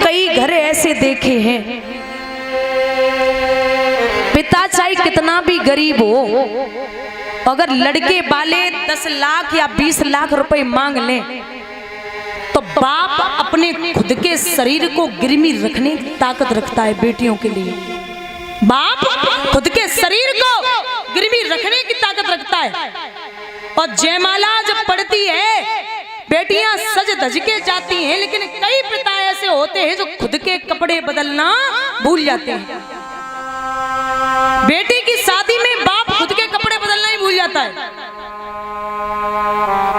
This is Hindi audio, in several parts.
कई घर ऐसे देखे हैं, पिता चाहे कितना भी गरीब हो, अगर लड़के वाले 10 लाख या 20 लाख रुपए मांग लें तो बाप अपने खुद के शरीर को गिरवी रखने की ताकत रखता है बेटियों के लिए। बाप खुद के शरीर को गिरवी रखने की ताकत रखता है। और जयमाला जब पड़ती है, बेटियां सज धज के जाती हैं, लेकिन कई पिता ऐसे होते हैं जो खुद के कपड़े बदलना भूल जाते हैं। बेटी की शादी में बाप खुद के कपड़े बदलना ही भूल जाता है।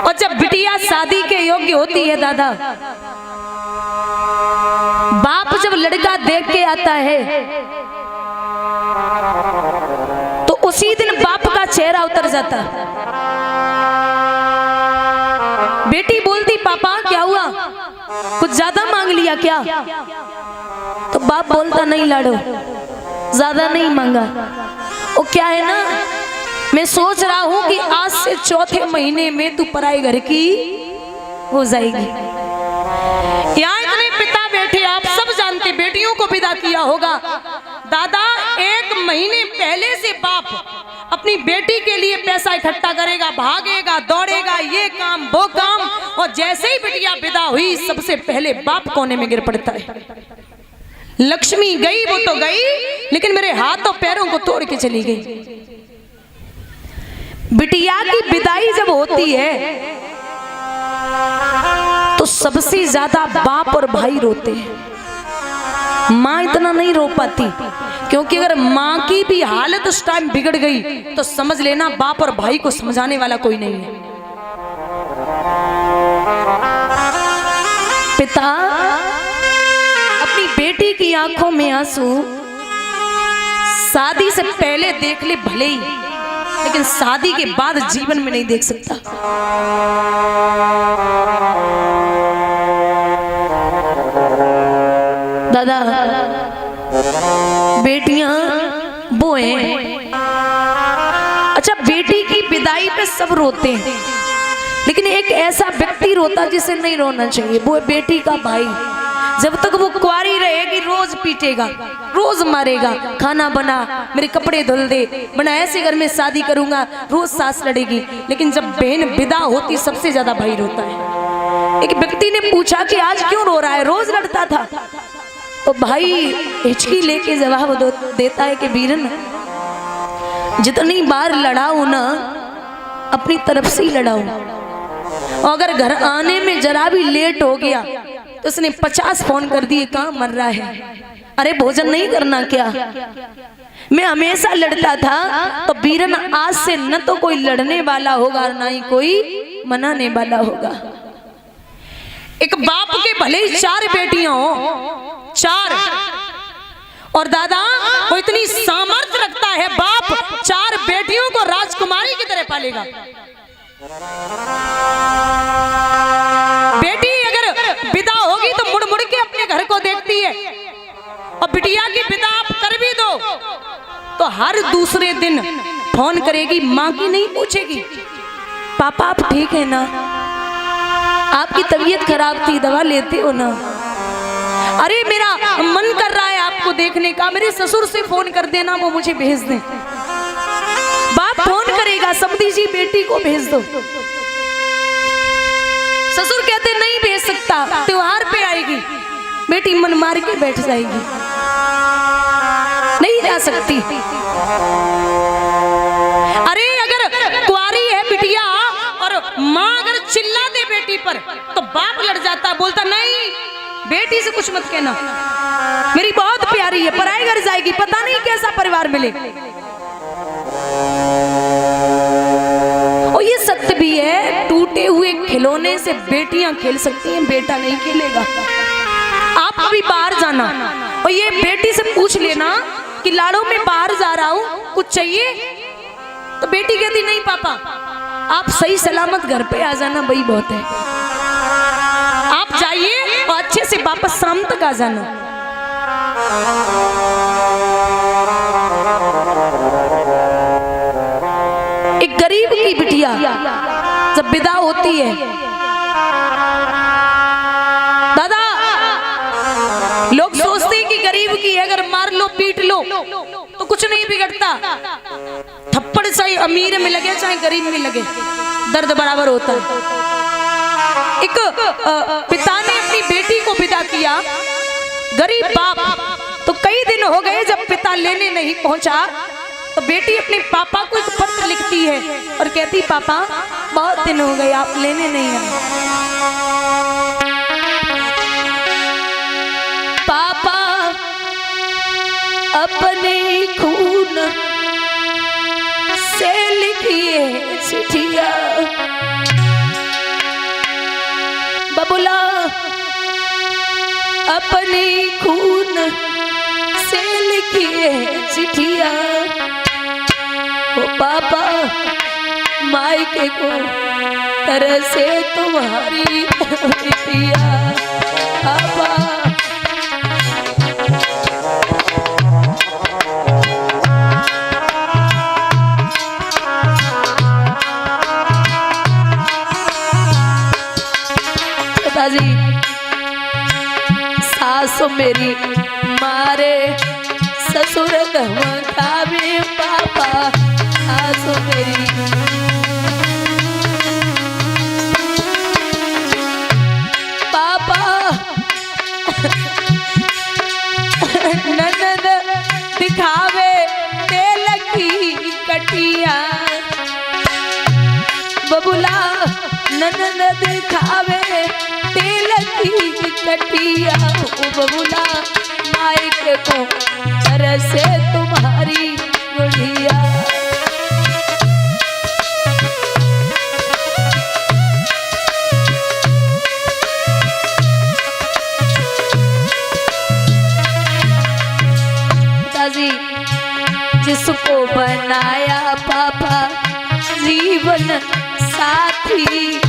और जब बिटिया शादी के योग्य होती है दादा, बाप जब लड़का देख के आता है तो उसी दिन बाप का चेहरा उतर जाता। बेटी बोलती पापा क्या हुआ, कुछ ज्यादा मांग लिया क्या? तो बाप बोलता नहीं लाडो, ज्यादा नहीं मांगा। वो क्या है ना, मैं सोच रहा हूं कि आज से चौथे महीने में तू पराई घर की हो जाएगी। यहाँ इतने पिता बैठे, आप सब जानते, बेटियों को विदा किया होगा। दादा 1 महीने पहले से बाप अपनी बेटी के लिए पैसा इकट्ठा करेगा, भागेगा, दौड़ेगा, ये काम वो काम, और जैसे ही बिटिया विदा हुई सबसे पहले बाप कोने में गिर पड़ता है। लक्ष्मी गई वो तो गई, लेकिन मेरे हाथों पैरों को तोड़ के चली गई। बिटिया की विदाई जब होती है तो सबसे ज्यादा बाप और भाई रोते हैं। माँ इतना नहीं रो पाती, क्योंकि अगर माँ की भी हालत उस टाइम बिगड़ गई तो समझ लेना बाप और भाई को समझाने वाला कोई नहीं है। पिता अपनी बेटी की आंखों में आंसू शादी से पहले देख ले भले ही, लेकिन शादी के बाद जीवन में नहीं देख सकता। दादा बेटियां वो हैं, अच्छा बेटी की विदाई पे सब रोते हैं, लेकिन एक ऐसा व्यक्ति रोता जिसे नहीं रोना चाहिए, वो है बेटी का भाई। जब तक वो कुंवारी रहेगी रोज पीटेगा, रोज मारेगा, खाना बना, मेरे कपड़े धुल दे, बना ऐसे घर में शादी करूंगा, रोज सास लड़ेगी। लेकिन जब बहन विदा होती सबसे ज्यादा भाई रोता है। एक व्यक्ति ने पूछा कि आज क्यों रो रहा है, रोज लड़ता था। तो भाई हिचकी लेके जवाब देता है कि वीरन जितनी बार लड़ाऊ ना अपनी तरफ से ही लड़ाऊ, और अगर घर आने में जरा भी लेट हो गया तो उसने 50 फोन कर दिए, कहाँ मर रहा है, अरे भोजन नहीं करना क्या? मैं हमेशा लड़ता था, तो वीरन आज से न तो कोई लड़ने वाला होगा और ना ही कोई मनाने वाला होगा। एक बाप के भले ही 4 बेटियां हो, 4, और दादा वो इतनी सामर्थ्य रखता है, बाप 4 बेटियों को राजकुमारी की तरह पालेगा। बेटी अगर विदा होगी तो मुड़ मुड़ के अपने घर को देखती है, और बिटिया की विदा आप कर भी दो तो हर दूसरे दिन फोन करेगी, माँ की नहीं पूछेगी, पापा आप ठीक है ना, आपकी तबीयत खराब थी, दवा लेते हो ना, अरे मेरा मन कर रहा है आपको देखने का, मेरे ससुर से फोन कर देना, वो मुझे भेज दें। बाप फोन करेगा, समधी जी बेटी को भेज दो। ससुर कहते नहीं भेज सकता, त्योहार पे आएगी, बेटी मन मार के बैठ जाएगी, नहीं जा सकती। अरे अगर कुंवारी है बिटिया और माँ अगर चिल्ला दे बेटी पर तो बाप लड़ जाता, बोलता नहीं बेटी से कुछ मत कहना, मेरी बहुत प्यारी है, पराए घर जाएगी, पता नहीं कैसा परिवार मिले। और ये सत्य भी है, टूटे हुए खिलौने से बेटियां खेल सकती हैं, बेटा नहीं खेलेगा। आप अभी बाहर जाना और ये बेटी से पूछ लेना कि लाड़ो मैं बाहर जा रहा हूँ, कुछ चाहिए? तो बेटी कहती नहीं पापा आप सही सलामत घर पे आ जाना, वही बहुत है, आप जाइए और अच्छे से वापस शाम तक आ जाना। एक गरीब की बिटिया जब विदा होती है दादा, लोग सोचते हैं कि गरीब की है, अगर मार लो पीट लो तो कुछ नहीं बिगड़ता। थप्पड़ चाहे अमीर में लगे चाहे गरीब में लगे, दर्द बराबर होता है। एक पिता ने अपनी बेटी को विदा किया, गरीब बाप। तो कई दिन हो गए जब पिता लेने नहीं पहुंचा, तो बेटी अपने पापा को एक पत्र लिखती है और कहती, पापा बहुत दिन हो गए आप लेने नहीं आए। पापा अपने खून से लिखिए चिट्ठिया, बबुला अपने खून से लिखिए चिट्ठिया। ओ पापा मायके को तरह से तुम्हारी चिट्ठिया। पापा पिताजी सासु मेरी मारे ससुर धमकावे, पापा सासु मेरी पापा ननद दिखावे तेल की कटिया, बबुला ननद दिखावे तेल की कटिया। ओ बबुला मायके को तरह से तुम्हारी गुड़िया। पिताजी जिसको बनाया पापा जीवन साथी,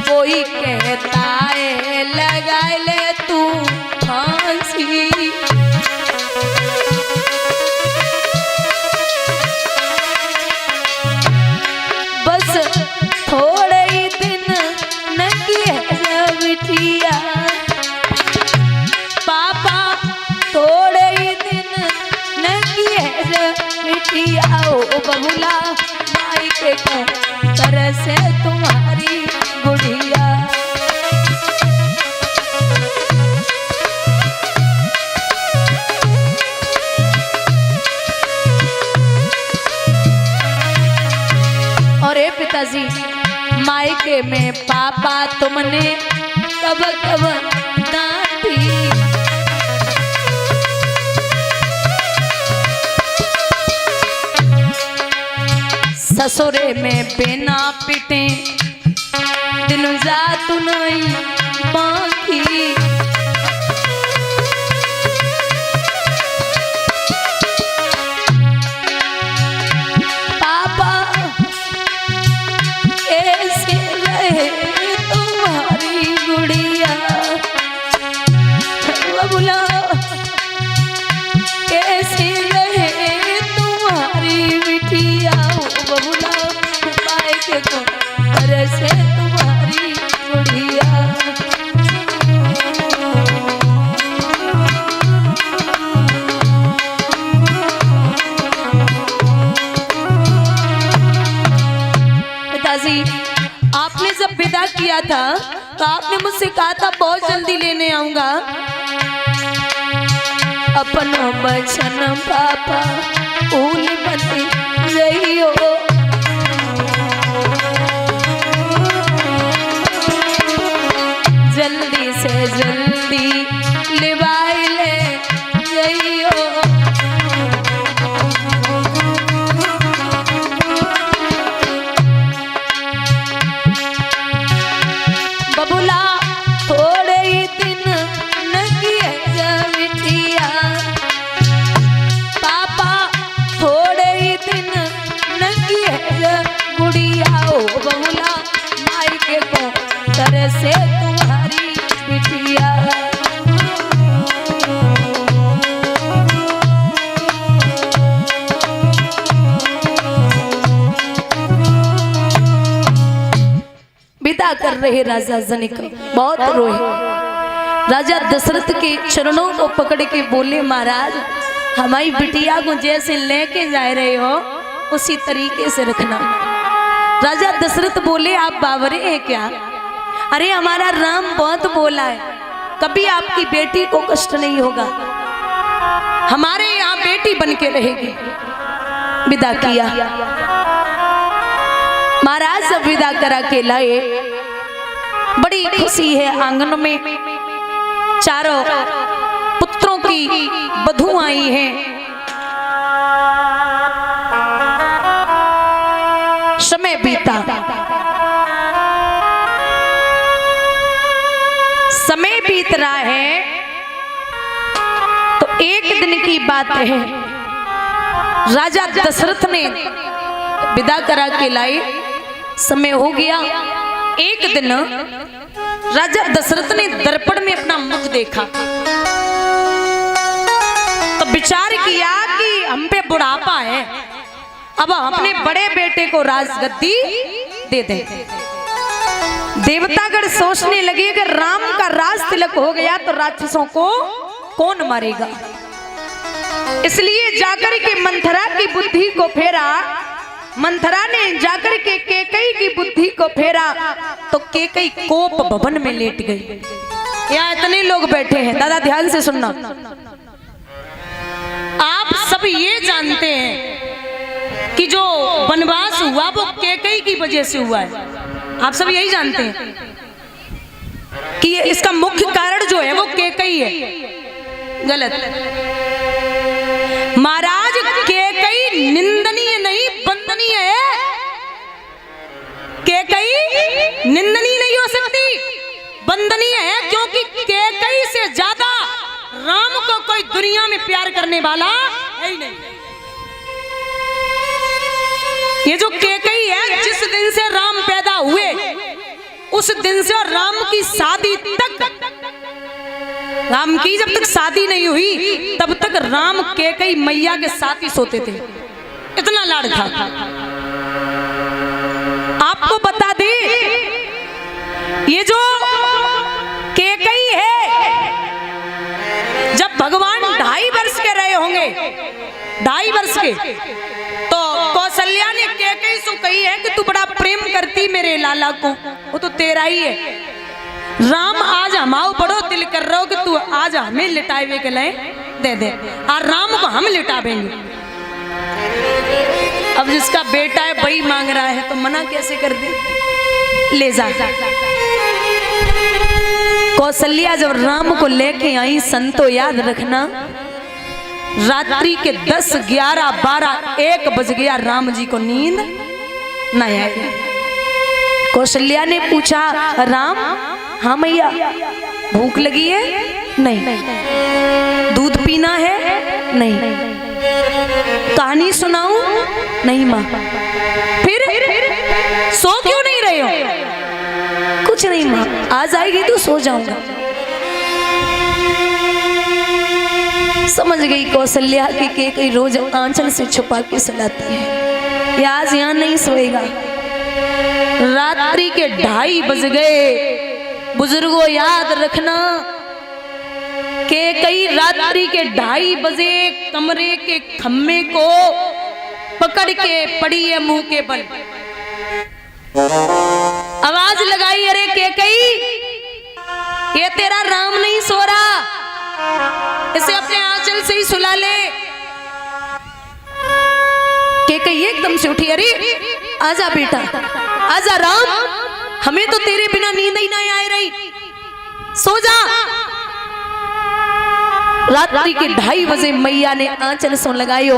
कोई कहता है लगा ले तू फांसी, बस थोड़े ही दिन न किया बिटिया। पापा थोड़े ही दिन न किया बिटिया। ओ बबुला मायके को तरह से तुम्हारी गुड़िया। और ए पिताजी मायके में पापा तुमने कब कब डांटी, ससुरे में बिना पिटे दिन जात नहीं बाकी। पापा कैसे रहे तुम्हारी गुड़िया, बबुला कैसे रहे तुम्हारी बिटिया। बबुला मायके को तरह से तुम्हारी गुड़िया। पिताजी आपने जब विदा किया था तो आपने मुझसे कहा था बहुत जल्दी लेने आऊंगा। अपना बचन पापा भूल मत रहियो, जल्दी से जल्दी लिवाई ले जइयो। बबुला थोड़े ही दिन न किया बिटिया, पापा थोड़े ही दिन न किया गुड़िया। ओ बबुला मायके को तरह से तुम्हारी बिटिया। विदा कर रहे राजा जनक, बहुत रोए। राजा दशरथ के चरणों को पकड़ के बोले, महाराज हमारी बिटिया को जैसे लेके जा रहे हो उसी तरीके से रखना। राजा दशरथ बोले, आप बावरे हैं क्या? अरे हमारा राम बहुत बोला है, कभी आपकी बेटी को कष्ट नहीं होगा, हमारे यहाँ बेटी बन के रहेगी। विदा किया। महाराज सब विदा करा के लाए। बड़ी खुशी है आंगन में, चारों पुत्रों की बधू आई हैं। समय बीता, समय बीत रहा है तो एक दिन की बात है, राजा दशरथ ने विदा करा के लाए। समय हो गया। एक दिन राजा दशरथ ने दर्पण में अपना मुख देखा तो विचार किया कि हम पे बुढ़ापा है, अब अपने बड़े बेटे को राजगद्दी दे दें। देवतागण सोचने लगे कि राम का राज तिलक हो गया तो राक्षसों को कौन मारेगा। इसलिए जाकर के मंथरा की बुद्धि को फेरा। मंथरा ने जाकर के केकई की बुद्धि को फेरा तो केकई कोप भवन में लेट गई। यहाँ इतने लोग बैठे हैं, दादा ध्यान से सुनना। आप सब ये जानते हैं कि जो वनवास हुआ वो केकई की वजह से हुआ है। आप सब यही जानते हैं कि इसका मुख्य कारण जो है वो केकई है। गलत। महाराज केकई निंदनीय नहीं वंदनीय है। केकई निंदनीय नहीं हो सकती, वंदनीय है, क्योंकि केकई से ज्यादा राम को कोई दुनिया में प्यार करने वाला है ही नहीं। ये जो केकई है, जिस दिन से राम पैदा हुए उस दिन से राम की शादी तक, राम की जब तक शादी नहीं हुई तब तक राम केकई मैया के साथ ही सोते थे, इतना लाड था। आपको बता दे, ये जो केकई है, जब भगवान 2.5 वर्ष के रहे होंगे, 2.5 वर्ष के, तो कौशल्या ने केकई से कही है कि तू बड़ा प्रेम करती मेरे लाला को, वो तो तेरा ही है। राम आज हमाओ बड़ो दिल कर रहा हो कि तू आज हमें लिटावे के लिए दे दे, और राम को हम लिटावेंगे। अब जिसका बेटा है वही मांग रहा है तो मना कैसे कर दे? ले जा। कौशल्या जब राम को लेके आई, संतो याद रखना, रात्रि के 10, 11, 12, 1 बज गया, राम जी को नींद न आई। कौशल्या ने पूछा, राम? हाँ मैया। भूख लगी है? नहीं। दूध पीना है? नहीं। कहानी सुनाऊं? नहीं माँ। फिर सो क्यों नहीं रहे हो? कुछ नहीं माँ, आ जाएगी तो सो जाऊंगा। समझ गई कौशल्या की केकई रोज आंचल से छुपा के सुलाती है, या आज यहाँ नहीं सोएगा। रात्रि के 2:30 बज गए। बुजुर्गों याद रखना, केकई रात्रि के 2:30 बजे कमरे के खम्मे को पकड़ के पड़ी है मुंह के बल। आवाज लगाई, अरे केकई, ये तेरा राम नहीं सो रहा, इसे अपने आंचल से ही सुला ले। केकई एकदम से उठी, अरे आजा बेटा, आजा राम, हमें तो तेरे बिना नींद ही नहीं आ रही, सो जा। रात्रि के 2:30 बजे मैया ने आंचल से लगाई,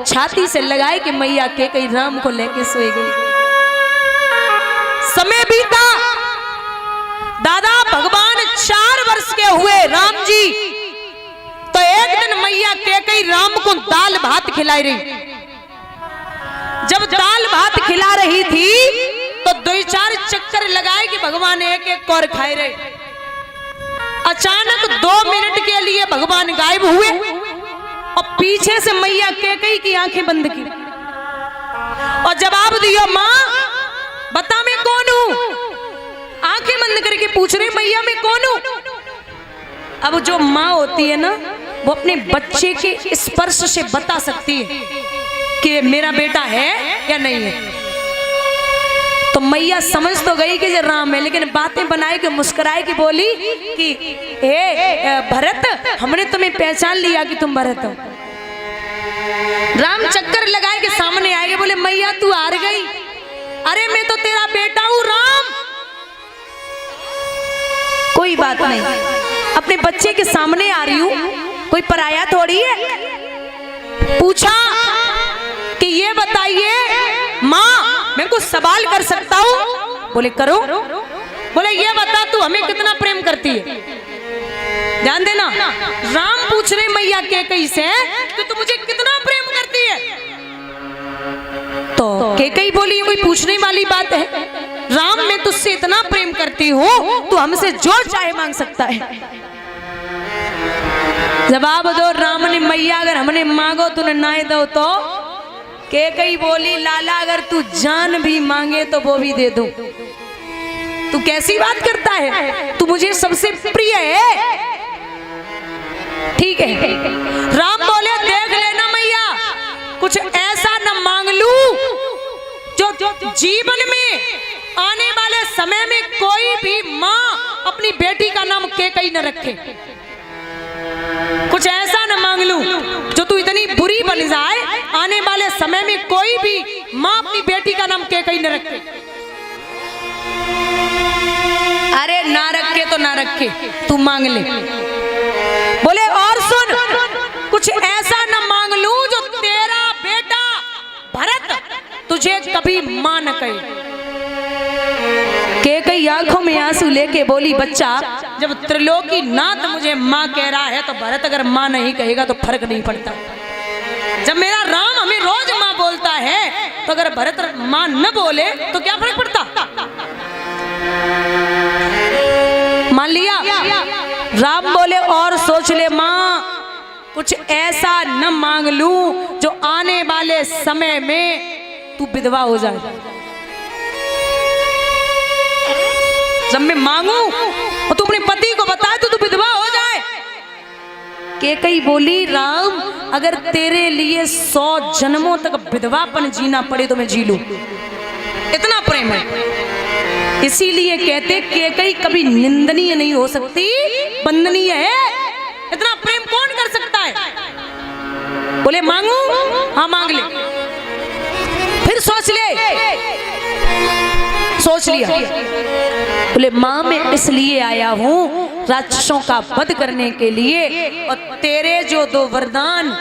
छाती से लगाए कि मैया केकई राम को लेके सोई गई। समय बीता, दादा भगवान 4 वर्ष के हुए राम जी, तो एक दिन मैया केकई राम को दाल भात खिलाई रही। जब दाल भात खिला रही थी तो 2-4 चक्कर लगाए कि भगवान एक एक कौर खाए रहे। अचानक 2 मिनट के लिए भगवान गायब हुए और पीछे से मैया केकई की आंखें बंद की और जवाब दिया, माँ बता मैं कौन हूं? पूछ रहे मैया मैं कौन हूं। अब जो माँ होती है ना, वो अपने बच्चे के स्पर्श से बता सकती है कि मेरा बेटा है या नहीं है। तो मैया समझ तो गई कि ये राम है, लेकिन बातें बनाए कि मुस्कुराए कि बोली कि हे भरत, हमने तुम्हें पहचान लिया कि तुम भरत हो। राम चक्कर लगाए के सामने आएंगे, बोले मैया तू हार गई, अरे मैं तो तेरा बेटा हूं राम। कोई बात नहीं, अपने बच्चे के सामने आ रही हूं, कोई पराया थोड़ी है। पूछा कि ये बताइए माँ, मैं कुछ सवाल कर सकता हूं? बोले करो। बोले ये बता तू हमें कितना प्रेम करती है। ध्यान देना, राम पूछ रहे मैया के कई से कि तू मुझे कितना प्रेम करती है। तो केकई बोली कोई पूछने वाली बात है, राम मैं तुझसे इतना प्रेम करती हूँ, तू हमसे जो चाहे मांग सकता है। जवाब दो राम ने, मैया अगर हमने मांगो तूने ना दो तो। केकई बोली लाला अगर तू जान भी मांगे तो वो भी दे दूं। तू कैसी बात करता है, तू मुझे सबसे प्रिय है। ठीक है, राम बोले देख लेना मैया, कुछ ऐसा न मांग लूं जो जीवन में आने वाले समय में कोई भी माँ अपनी बेटी का नाम केकई न रखे। कुछ ऐसा न मांग लूं जो तू इतनी बुरी बन जाए, आने वाले समय में कोई भी माँ अपनी बेटी का नाम केकई न रखे। अरे ना रखे तो ना रखे, तू मांग ले। बोले और सुन, कुछ ऐसा न मांग लूं जो तेरा बेटा भरत तुझे कभी मां न कहे। केकई आंखों में आंसू लेके बोली बच्चा, जब त्रिलोकी नाथ मुझे मां कह रहा है तो भरत अगर मां नहीं कहेगा तो फर्क नहीं पड़ता। जब मेरा राम हमें रोज मां बोलता है तो अगर भरत मां न बोले तो क्या फर्क पड़ता। मान लिया। राम बोले और सोच ले मां, कुछ ऐसा न मांग लूं जो आने वाले समय में तू विधवा हो जाए। जब मैं मांगू और तू अपने पति को बताए तो तू विधवा हो जाए। केकई बोली राम अगर तेरे लिए 100 जन्मों तक विधवापन जीना पड़े तो मैं जी लूं, इतना प्रेम है। इसीलिए कहते केकई कभी निंदनीय नहीं हो सकती, वंदनीय है। इतना प्रेम कौन कर सकता है। बोले मांगू, हाँ मांग ले। फिर सोच ले, सोच लिया। बोले मां मैं इसलिए आया हूं राक्षसों का वध करने के लिए, और तेरे जो 2 वरदान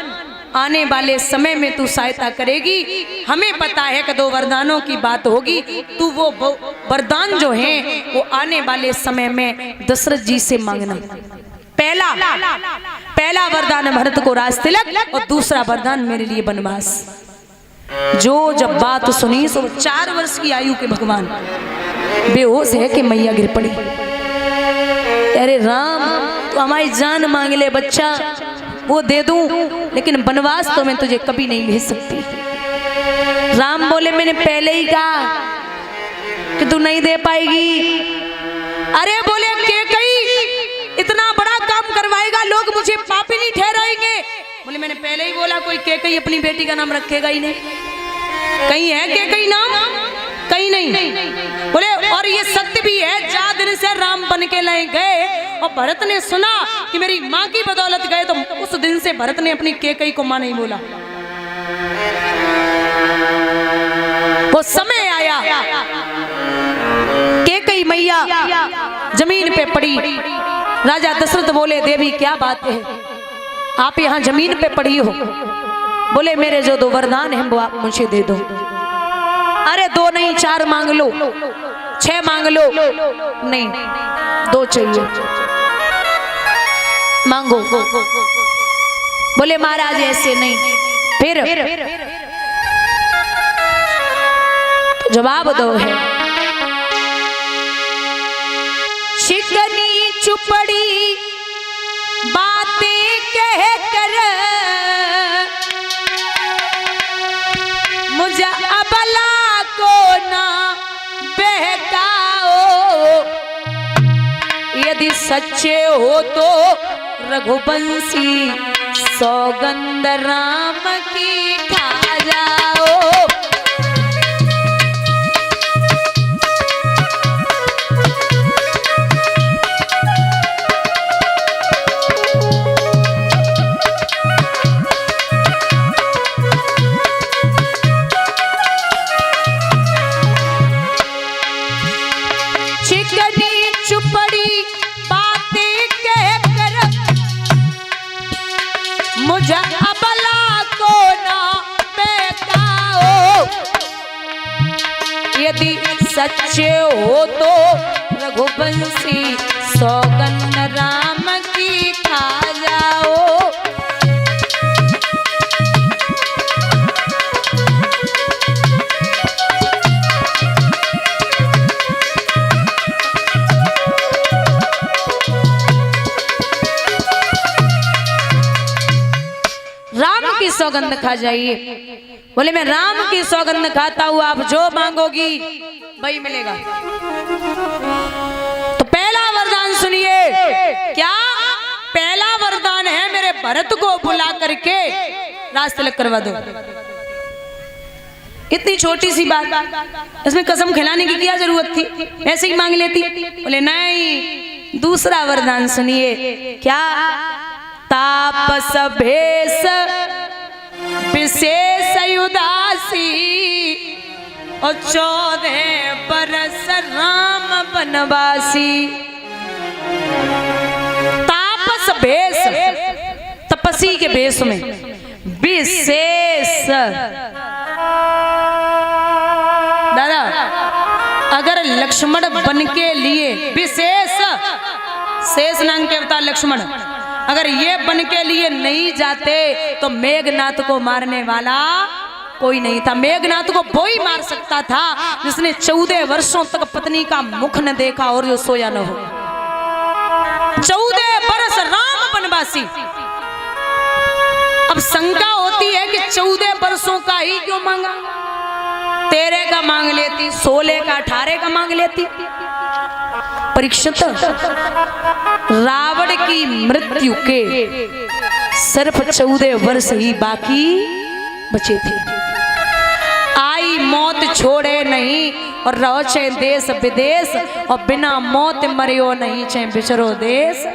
आने वाले समय में तू सहायता करेगी। हमें पता है कि 2 वरदानों की बात होगी, तू वो वरदान जो हैं वो आने वाले समय में दशरथ जी से मांगना। पहला वरदान भरत को राज तिलक, और दूसरा वरदान मेरे लिए वनवास। जो जब बात सुनी सो 4 वर्ष की आयु के भगवान बेहोश है कि मैया गिर पड़ी। अरे राम तू हमारी जान मांग ले बच्चा, वो दे दूं, लेकिन वनवास तो मैं तुझे कभी नहीं भेज सकती। राम बोले मैंने पहले ही कहा कि तू नहीं दे पाएगी। अरे बोले केकई इतना बड़ा काम करवाएगा, लोग मुझे पापी नहीं ठहराएंगे। बोले मैंने पहले ही बोला कोई केकई अपनी बेटी का नाम रखेगा ही नहीं। कहीं है केकई नाम, कहीं नहीं। बोले और ये सत्य भी है, 4 दिन से राम बन के ले गए और भरत ने सुना कि मेरी माँ की बदौलत गए, तो उस दिन से भरत ने अपनी केकई को माँ नहीं बोला। वो समय आया, केकई मैया जमीन पे पड़ी। राजा दशरथ बोले देवी क्या बात है, आप यहाँ जमीन पे पड़ी हो। बोले मेरे जो 2 वरदान हैं वो आप मुझे दे दो। अरे 2 नहीं 4 मांग लो, 6 मांग लो, नहीं 2 चाहिए, मांगो। बोले महाराज ऐसे नहीं। फिर जवाब दो है, शिकनी चुपड़ी बातें कह कर मुझे अबला को ना बहकाओ। सच्चे हो तो रघुवंशी सौगंध राम की खा जाओ। मुझे अबला को ना बेकाओ, यदि सच्चे हो तो रघुवंशी सौगंध राम की खा जाओ। की सौगंध खा जाइए। बोले मैं राम की सौगंध खाता हूं, आप जो मांगोगी वही मिलेगा। तो पहला वरदान सुनिए। क्या पहला वरदान है, मेरे भरत को बुला करके राज तिलक करवा दो। इतनी छोटी सी बात, इसमें कसम खिलाने की क्या जरूरत थी, ऐसे ही मांग लेती। बोले नहीं, दूसरा वरदान सुनिए। क्या तापस भेष विशेष उदासी और 14 बरस राम बनवासी। तापस भेष, तपस्वी के भेष में विशेष। दादा अगर लक्ष्मण बन के लिए विशेष, शेष नाम के अवतार लक्ष्मण, अगर ये बन के लिए नहीं जाते तो मेघनाथ को मारने वाला कोई नहीं था। मेघनाथ को वो ही मार सकता था जिसने 14 वर्षों तक पत्नी का मुख न देखा और जो सोया न हो। 14 बरस राम बनवासी। अब शंका होती है कि 14 वर्षों का ही क्यों मांगा, 13 का मांग लेती, 16 का, 18 का मांग लेती। परीक्षित, रावण की मृत्यु के सिर्फ 14 वर्ष ही बाकी बचे थे। आई मौत छोड़े नहीं और रहो चाहे देश विदेश, और बिना मौत मरियो नहीं चाहे बिचरो देश